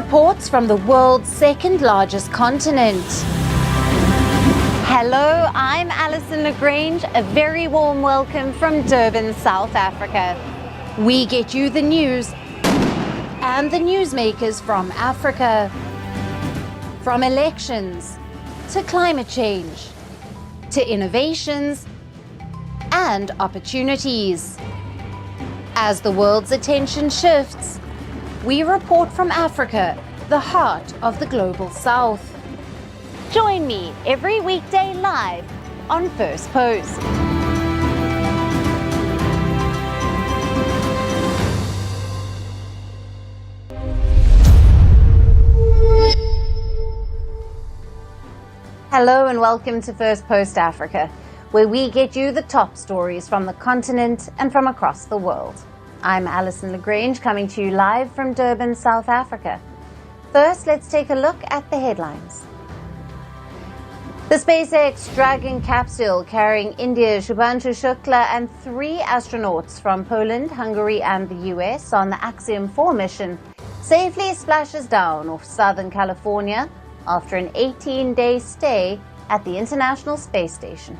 reports from the world's second largest continent. Hello, I'm Alison Lagrange. A very warm welcome from Durban, South Africa. We get you the news and the newsmakers from Africa. From elections to climate change to innovations and opportunities. As the world's attention shifts, we report from Africa, the heart of the global south. Join me every weekday live on First Post. Hello and welcome to First Post Africa, where we get you the top stories from the continent and from across the world. I'm Alison Lagrange, coming to you live from Durban, South Africa. First, let's take a look at the headlines. The SpaceX Dragon capsule carrying India's Shubhanshu Shukla and 3 astronauts from Poland, Hungary and the US on the Axiom 4 mission safely splashes down off Southern California after an 18-day stay at the International Space Station.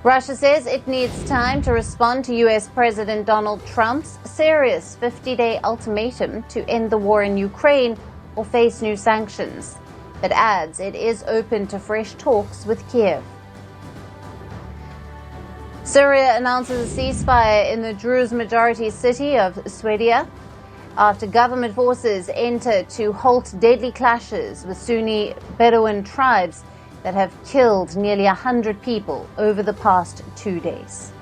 Russia says it needs time to respond to US President Donald Trump's serious 50-day ultimatum to end the war in Ukraine or face new sanctions, but adds it is open to fresh talks with Kiev. Syria announces a ceasefire in the Druze majority city of Swedia after government forces enter to halt deadly clashes with Sunni Bedouin tribes that have killed nearly 100 people over the past 2 days.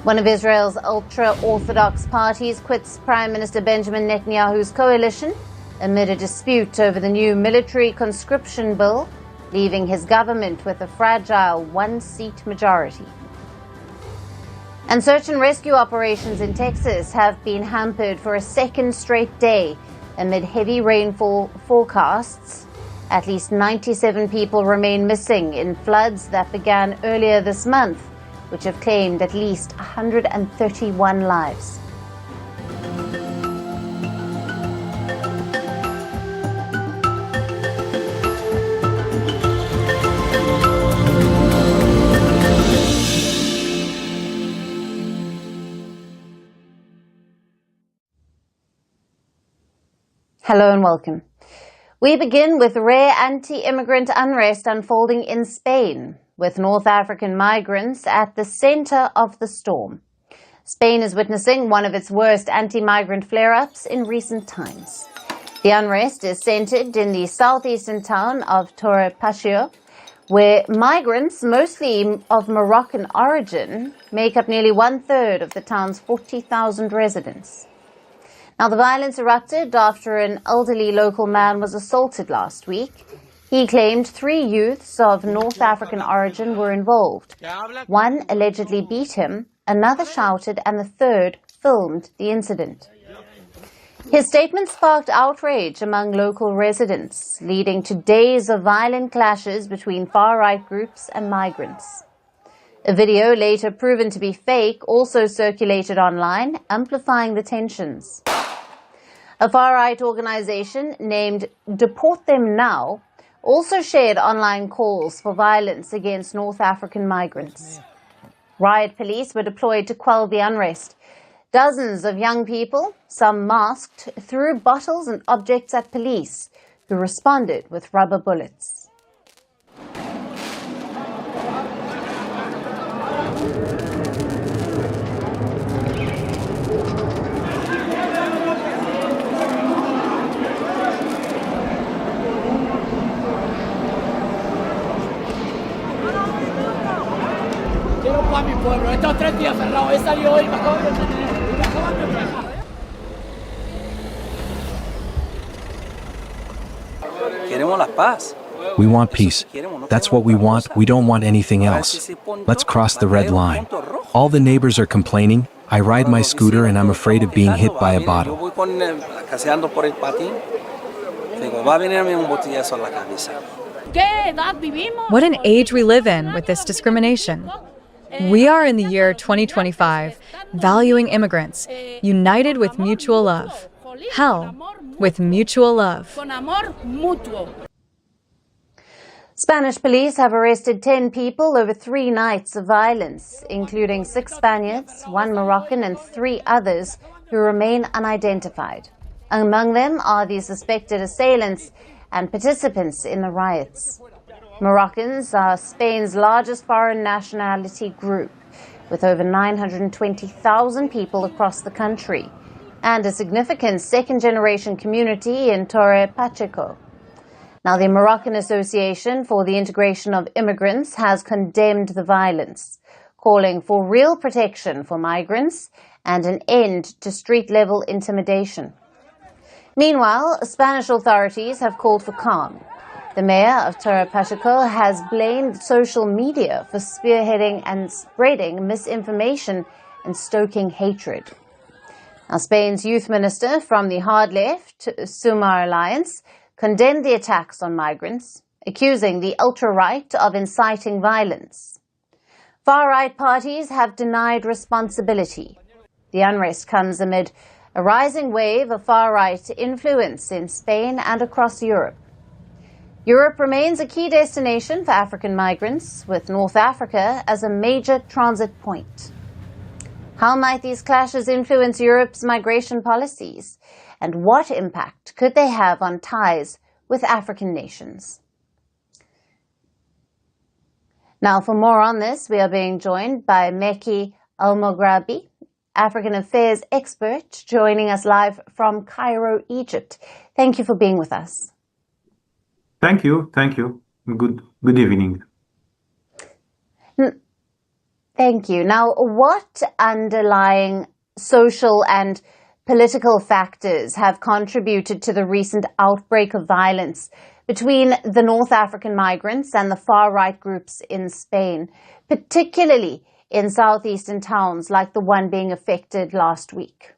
One of Israel's ultra-Orthodox parties quits Prime Minister Benjamin Netanyahu's coalition amid a dispute over the new military conscription bill, leaving his government with a fragile 1-seat majority. And search and rescue operations in Texas have been hampered for a second straight day amid heavy rainfall forecasts. At least 97 people remain missing in floods that began earlier this month, which have claimed at least 131 lives. Hello and welcome. We begin with rare anti-immigrant unrest unfolding in Spain, with North African migrants at the center of the storm. Spain is witnessing one of its worst anti-migrant flare-ups in recent times. The unrest is centered in the southeastern town of Torre Pacheco, where migrants, mostly of Moroccan origin, make up nearly 1/3 of the town's 40,000 residents. Now, the violence erupted after an elderly local man was assaulted last week. He claimed 3 youths of North African origin were involved. One allegedly beat him, another shouted, and the third filmed the incident. His statement sparked outrage among local residents, leading to days of violent clashes between far-right groups and migrants. A video later proven to be fake also circulated online, amplifying the tensions. A far-right organization named Deport Them Now also shared online calls for violence against North African migrants. Riot police were deployed to quell the unrest. Dozens of young people, some masked, threw bottles and objects at police, who responded with rubber bullets. Mi pueblo, he estado 3 días cerrado, he salido hoy y me acaban de dejar. Queremos la paz. We want peace. That's what we want. We don't want anything else. Let's cross the red line. All the neighbors are complaining. I ride my scooter and I'm afraid of being hit by a bottle. What an age we live in with this discrimination. We are in the year 2025, valuing immigrants, united with mutual love. How? With mutual love. Spanish police have arrested 10 people over 3 nights of violence, including 6 Spaniards, 1 Moroccan and 3 others who remain unidentified. Among them are the suspected assailants and participants in the riots. Moroccans are Spain's largest foreign nationality group, with over 920,000 people across the country, and a significant second-generation community in Torre Pacheco. Now, the Moroccan Association for the Integration of Immigrants has condemned the violence, calling for real protection for migrants and an end to street-level intimidation. Meanwhile, Spanish authorities have called for calm. The mayor of Torre Pacheco has blamed social media for spearheading and spreading misinformation and stoking hatred. Now, Spain's youth minister from the hard left, Sumar Alliance, condemned the attacks on migrants, accusing the ultra-right of inciting violence. Far-right parties have denied responsibility. The unrest comes amid a rising wave of far-right influence in Spain and across Europe. Europe remains a key destination for African migrants, with North Africa as a major transit point. How might these clashes influence Europe's migration policies? And what impact could they have on ties with African nations? Now, for more on this, we are being joined by Meki Almograbi, African Affairs expert, joining us live from Cairo, Egypt. Thank you for being with us. Thank you. Good evening. Thank you. Now, what underlying social and political factors have contributed to the recent outbreak of violence between the North African migrants and the far-right groups in Spain, particularly in southeastern towns like the one being affected last week?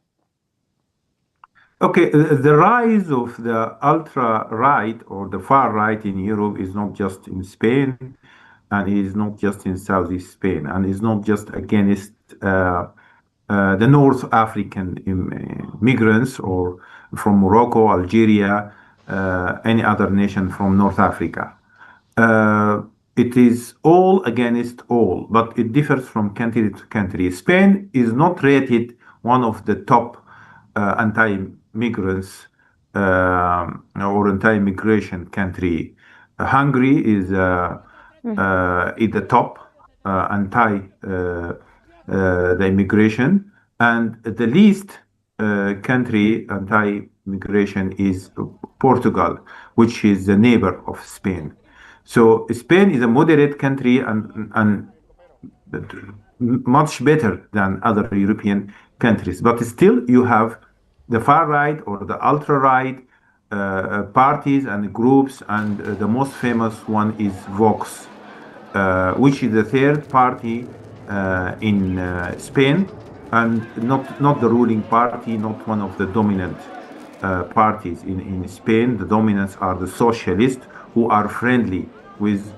Okay, the rise of the ultra-right or the far-right in Europe is not just in Spain, and it is not just in southeast Spain, and it's not just against the North African migrants or from Morocco, Algeria, any other nation from North Africa. It is all against all, but it differs from country to country. Spain is not rated one of the top anti-migrants or anti-immigration country. Hungary is the top anti the immigration, and the least country anti-immigration is Portugal, which is the neighbor of Spain. So Spain is a moderate country and much better than other European countries, but still you have the far right or the ultra right parties and groups, and the most famous one is Vox, which is the third party in Spain, and not the ruling party, not one of the dominant parties in Spain. The dominants are the socialists, who are friendly with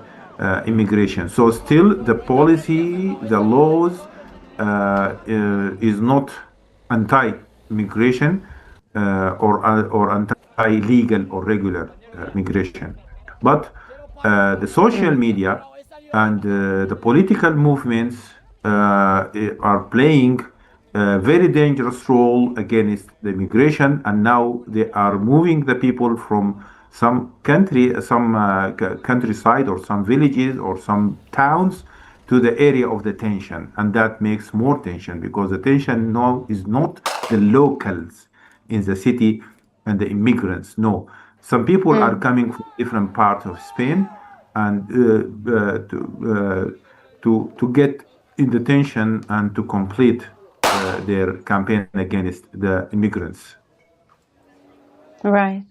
immigration. So still the policy, the laws is not anti-immigration or anti-legal or regular migration. But the social media and the political movements are playing a very dangerous role against the migration, and now they are moving the people from some countryside or some villages or some towns to the area of the tension, and that makes more tension, because the tension now is not the locals in the city and the immigrants. No, some people are coming from different parts of Spain, and to get in the tension and to complete their campaign against the immigrants. Right.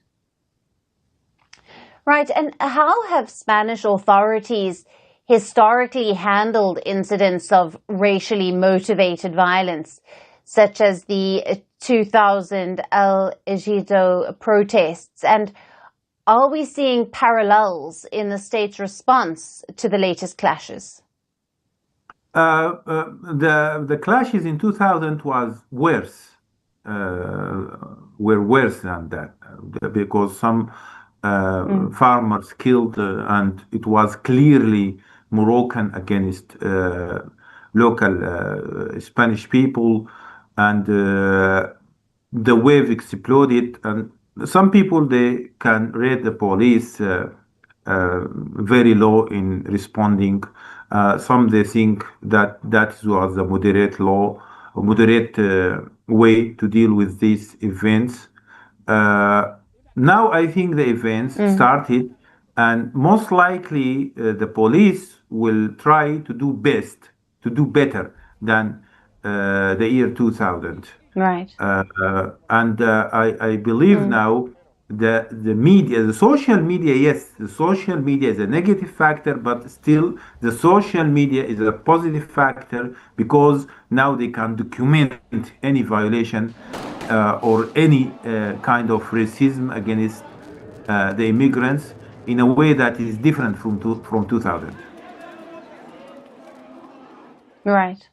Right. And how have Spanish authorities historically handled incidents of racially motivated violence, such as the 2000 El Ejido protests? And are we seeing parallels in the state's response to the latest clashes? The clashes in 2000 was worse, were worse than that because some farmers killed, and it was clearly Moroccan against local Spanish people, and the wave exploded. And some people they can rate the police very low in responding. Some they think that that was a moderate law, a moderate way to deal with these events. Now I think the events started, and most likely the police will try to do better than the year 2000. Right. I believe now the media, the social media, yes, the social media is a negative factor, but still the social media is a positive factor because now they can document any violation or any kind of racism against the immigrants in a way that is different from 2000. Right.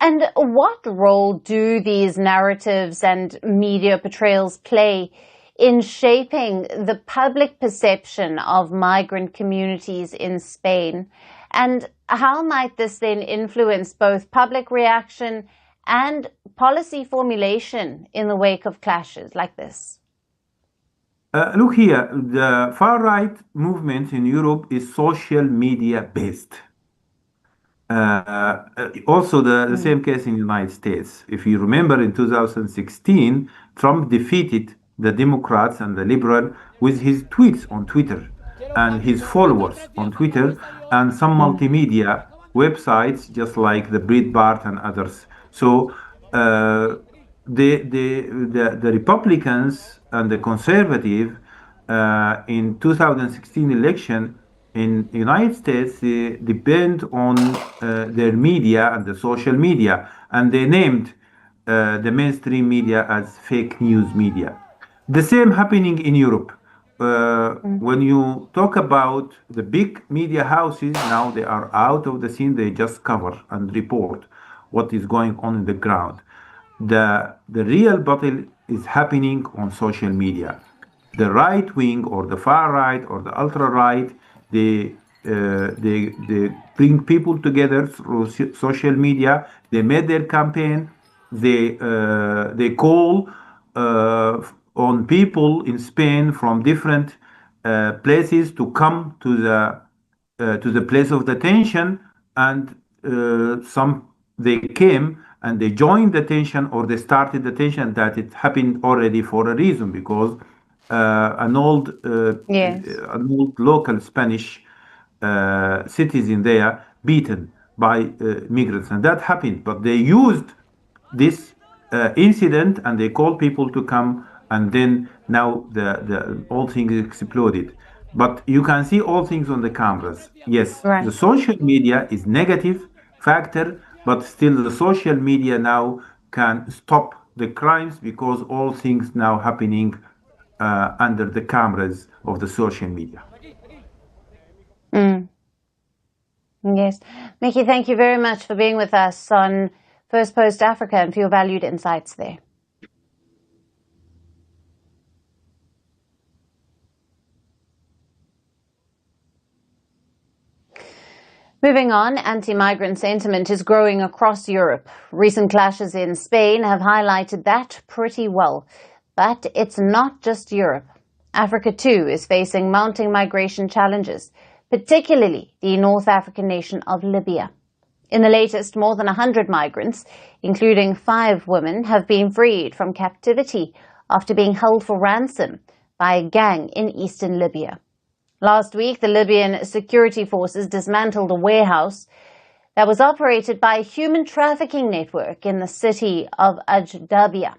And what role do these narratives and media portrayals play in shaping the public perception of migrant communities in Spain? And how might this then influence both public reaction and policy formulation in the wake of clashes like this? Look here, the far-right movement in Europe is social media based. Also, the same case in the United States. If you remember, in 2016, Trump defeated the Democrats and the liberal with his tweets on Twitter and his followers on Twitter and some multimedia websites just like the Breitbart and others. So the Republicans and the conservative in 2016 election in United States depend on their media and the social media, and they named the mainstream media as fake news media. The same happening in Europe. When you talk about the big media houses, now they are out of the scene. They just cover and report what is going on in the ground. The real battle is happening on social media. The right wing or the far right or the ultra right, they bring people together through social media. They made their campaign. They call on people in Spain from different places to come to the place of detention, and some they came and they joined the detention or they started the detention. That it happened already for a reason, because an old local Spanish citizen there beaten by migrants, and that happened. But they used this incident and they called people to come, and then now the all things exploded. But you can see all things on the cameras. Yes, Right. the social media is negative factor, but still the social media now can stop the crimes because all things now happening under the cameras of the social media. Yes. Mickey, thank you very much for being with us on Firstpost Africa and for your valued insights there. Moving on, anti-migrant sentiment is growing across Europe. Recent clashes in Spain have highlighted that pretty well. But it's not just Europe. Africa too is facing mounting migration challenges, particularly the North African nation of Libya. In the latest, more than 100 migrants, including 5 women, have been freed from captivity after being held for ransom by a gang in eastern Libya. Last week, the Libyan security forces dismantled a warehouse that was operated by a human trafficking network in the city of Ajdabiya.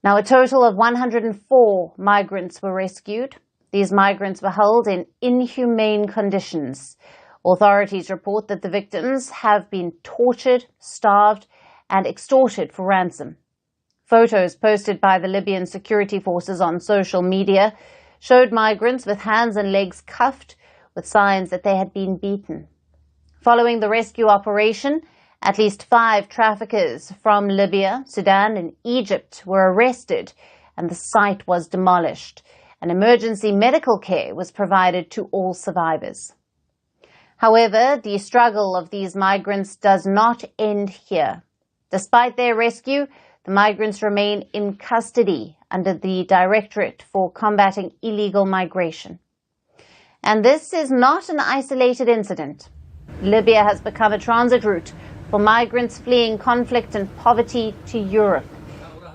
Now, a total of 104 migrants were rescued. These migrants were held in inhumane conditions. Authorities report that the victims have been tortured, starved, and extorted for ransom. Photos posted by the Libyan security forces on social media showed migrants with hands and legs cuffed with signs that they had been beaten. Following the rescue operation, at least 5 traffickers from Libya, Sudan, and Egypt were arrested, and the site was demolished, and emergency medical care was provided to all survivors. However, the struggle of these migrants does not end here. Despite their rescue, the migrants remain in custody under the Directorate for Combating Illegal Migration. And this is not an isolated incident. Libya has become a transit route for migrants fleeing conflict and poverty to Europe.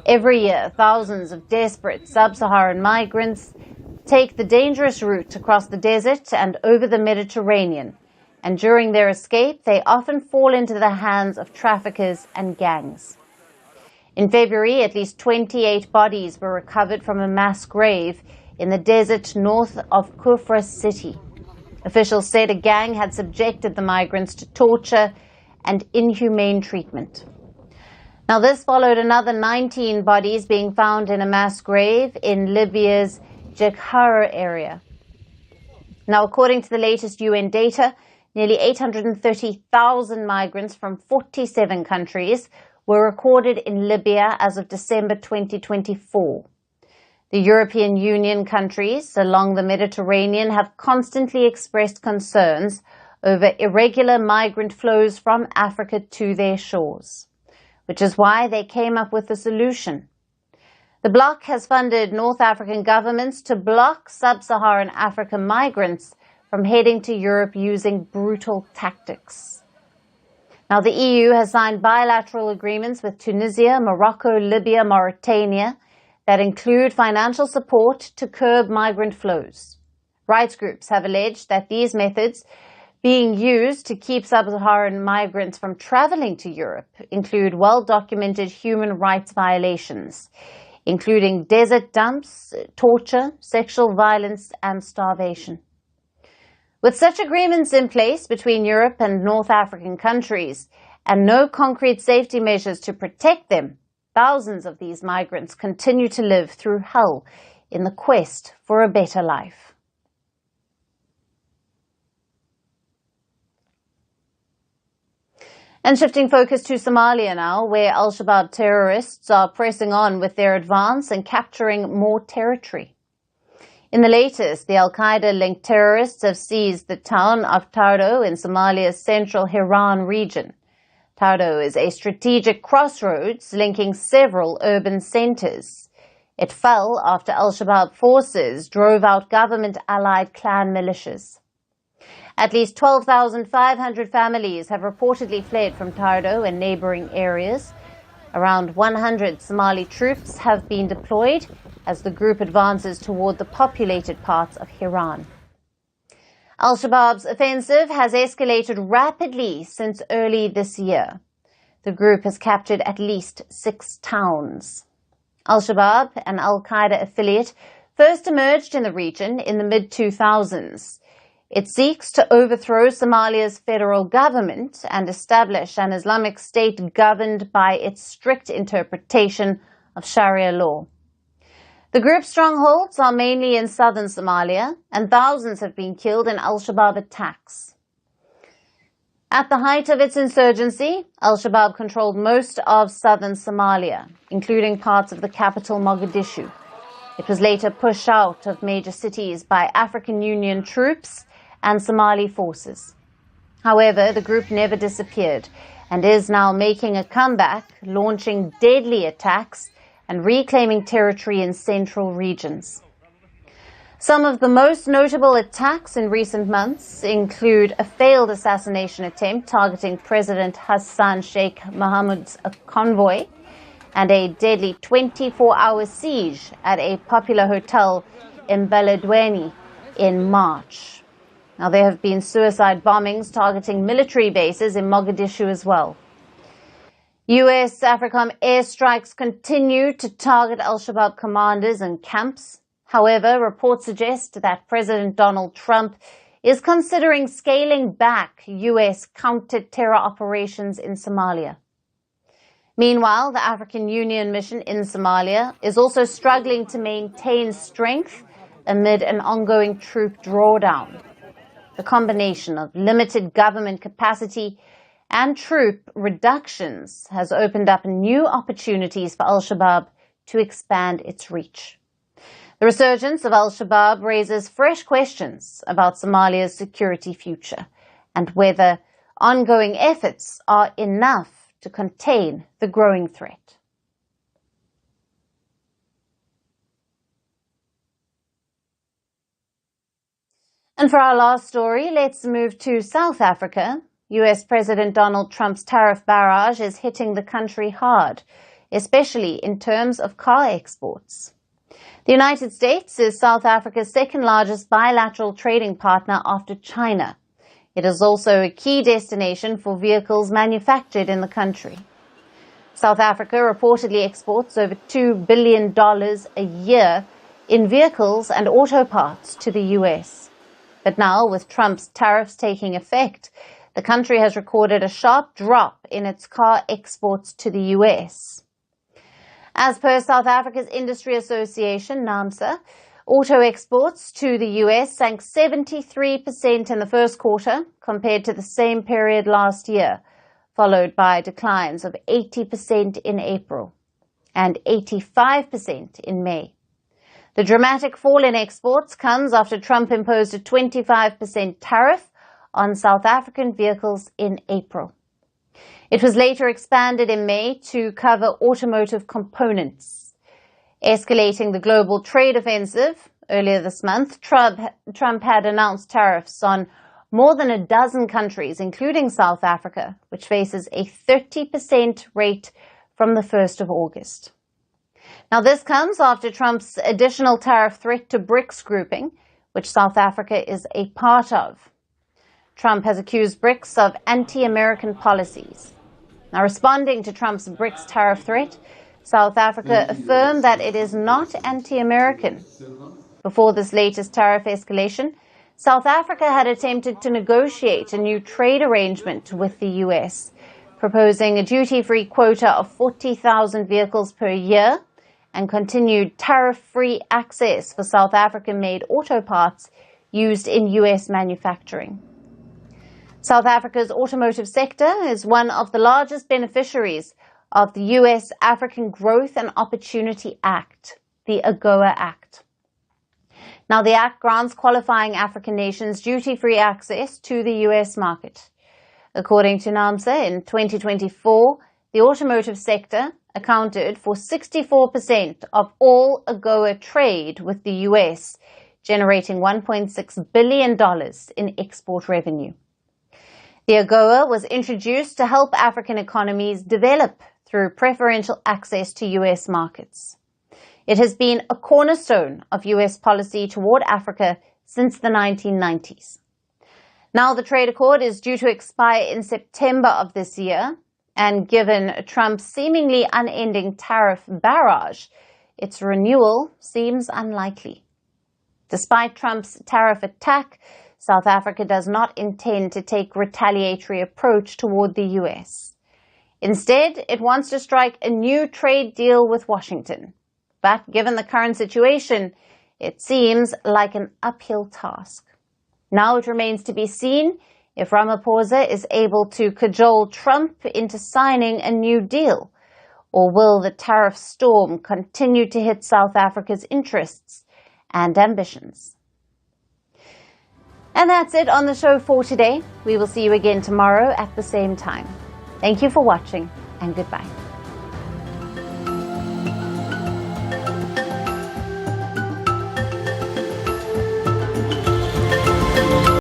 Every year, thousands of desperate sub-Saharan migrants take the dangerous route across the desert and over the Mediterranean. And during their escape, they often fall into the hands of traffickers and gangs. In February, at least 28 bodies were recovered from a mass grave in the desert north of Kufra city. Officials said a gang had subjected the migrants to torture and inhumane treatment. Now, this followed another 19 bodies being found in a mass grave in Libya's Jekhara area. Now, according to the latest UN data, nearly 830,000 migrants from 47 countries were recorded in Libya as of December 2024. The European Union countries along the Mediterranean have constantly expressed concerns over irregular migrant flows from Africa to their shores, which is why they came up with a solution. The bloc has funded North African governments to block sub-Saharan African migrants from heading to Europe using brutal tactics. Now, the EU has signed bilateral agreements with Tunisia, Morocco, Libya, Mauritania that include financial support to curb migrant flows. Rights groups have alleged that these methods being used to keep sub-Saharan migrants from traveling to Europe include well-documented human rights violations, including desert dumps, torture, sexual violence, and starvation. With such agreements in place between Europe and North African countries and no concrete safety measures to protect them, thousands of these migrants continue to live through hell in the quest for a better life. And shifting focus to Somalia now, where al-Shabaab terrorists are pressing on with their advance and capturing more territory. In the latest, the al-Qaeda-linked terrorists have seized the town of Tardo in Somalia's central Hiran region. Tardo is a strategic crossroads linking several urban centers. It fell after al-Shabaab forces drove out government-allied clan militias. At least 12,500 families have reportedly fled from Tardo and neighboring areas. Around 100 Somali troops have been deployed as the group advances toward the populated parts of Hiran. Al-Shabaab's offensive has escalated rapidly since early this year. The group has captured at least 6 towns. Al-Shabaab, an al-Qaeda affiliate, first emerged in the region in the mid-2000s. It seeks to overthrow Somalia's federal government and establish an Islamic state governed by its strict interpretation of Sharia law. The group's strongholds are mainly in southern Somalia, and thousands have been killed in al-Shabaab attacks. At the height of its insurgency, al-Shabaab controlled most of southern Somalia, including parts of the capital Mogadishu. It was later pushed out of major cities by African Union troops and Somali forces. However, the group never disappeared and is now making a comeback, launching deadly attacks and reclaiming territory in central regions. Some of the most notable attacks in recent months include a failed assassination attempt targeting President Hassan Sheikh Mohammed's convoy and a deadly 24-hour siege at a popular hotel in Beledweyne in March. Now, there have been suicide bombings targeting military bases in Mogadishu as well. U.S. AFRICOM airstrikes continue to target al-Shabaab commanders and camps. However, reports suggest that President Donald Trump is considering scaling back U.S. counter-terror operations in Somalia. Meanwhile, the African Union mission in Somalia is also struggling to maintain strength amid an ongoing troop drawdown. the combination of limited government capacity and troop reductions has opened up new opportunities for al-Shabaab to expand its reach. The resurgence of al-Shabaab raises fresh questions about Somalia's security future and whether ongoing efforts are enough to contain the growing threat. And for our last story, let's move to South Africa. US President Donald Trump's tariff barrage is hitting the country hard, especially in terms of car exports. The United States is South Africa's second largest bilateral trading partner after China. It is also a key destination for vehicles manufactured in the country. South Africa reportedly exports over $2 billion a year in vehicles and auto parts to the US. But now, with Trump's tariffs taking effect, the country has recorded a sharp drop in its car exports to the US. As per South Africa's Industry Association, NAAMSA, auto exports to the US sank 73% in the first quarter compared to the same period last year, followed by declines of 80% in April and 85% in May. The dramatic fall in exports comes after Trump imposed a 25% tariff on South African vehicles in April. It was later expanded in May to cover automotive components. Escalating the global trade offensive, earlier this month, Trump had announced tariffs on more than a dozen countries, including South Africa, which faces a 30% rate from the 1st of August. Now, this comes after Trump's additional tariff threat to BRICS grouping, which South Africa is a part of. Trump has accused BRICS of anti-American policies. Now, responding to Trump's BRICS tariff threat, South Africa affirmed that it is not anti-American. Before this latest tariff escalation, South Africa had attempted to negotiate a new trade arrangement with the US, proposing a duty-free quota of 40,000 vehicles per year and continued tariff-free access for South African-made auto parts used in US manufacturing. South Africa's automotive sector is one of the largest beneficiaries of the US African Growth and Opportunity Act, the AGOA Act. Now, the Act grants qualifying African nations duty-free access to the US market. According to NAAMSA, in 2024, the automotive sector accounted for 64% of all AGOA trade with the US, generating $1.6 billion in export revenue. The AGOA was introduced to help African economies develop through preferential access to US markets. It has been a cornerstone of US policy toward Africa since the 1990s. Now the trade accord is due to expire in September of this year, and given Trump's seemingly unending tariff barrage, its renewal seems unlikely. Despite Trump's tariff attack, South Africa does not intend to take a retaliatory approach toward the US. Instead, it wants to strike a new trade deal with Washington. But given the current situation, it seems like an uphill task. Now it remains to be seen if Ramaphosa is able to cajole Trump into signing a new deal, or will the tariff storm continue to hit South Africa's interests and ambitions? And that's it on the show for today. We will see you again tomorrow at the same time. Thank you for watching, and goodbye.